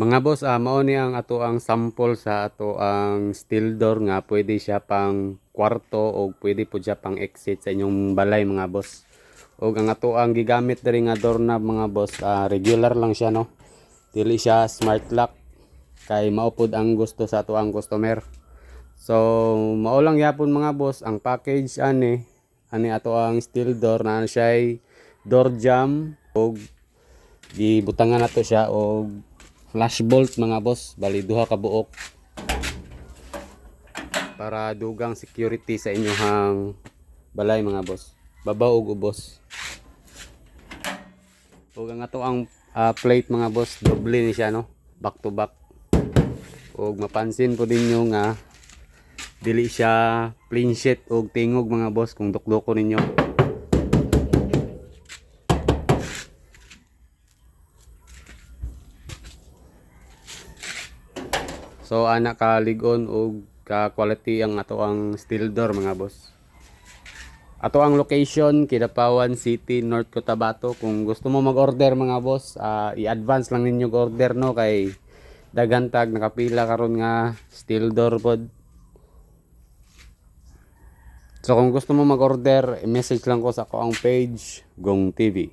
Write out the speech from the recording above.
Mga boss, mao ni ang ato ang sample sa ato ang steel door nga pwede siya pang kwarto o pwede po siya pang exit sa inyong balay mga boss. O ang ato ang gigamit diri nga doorknob mga boss, regular lang siya no. Dili siya smart lock kay maupod ang gusto sa ato ang customer. So mao lang yapon mga boss ang package ani ato ang steel door na siya door jam o gibutangan nato siya og flash bolt mga boss, bali duha ka buok para dugang security sa inyong balay mga boss, babaw ug ubos. Ug ang ato ang plate mga boss, doble ni siya no, back to back. Ug mapansin po ninyo nga dili siya plain sheet ug tingog mga boss kung dukloko ninyo. So ana ka ligon og ka quality ang ato ang steel door mga boss. Ato ang location Kidapawan City, North Cotabato. Kung gusto mo mag-order mga boss, i-advance lang ninyo order no kay daghan tag nakapila karon nga steel door pod. So kung gusto mo mag-order, i-message lang ko sa ako ang page Gong TV.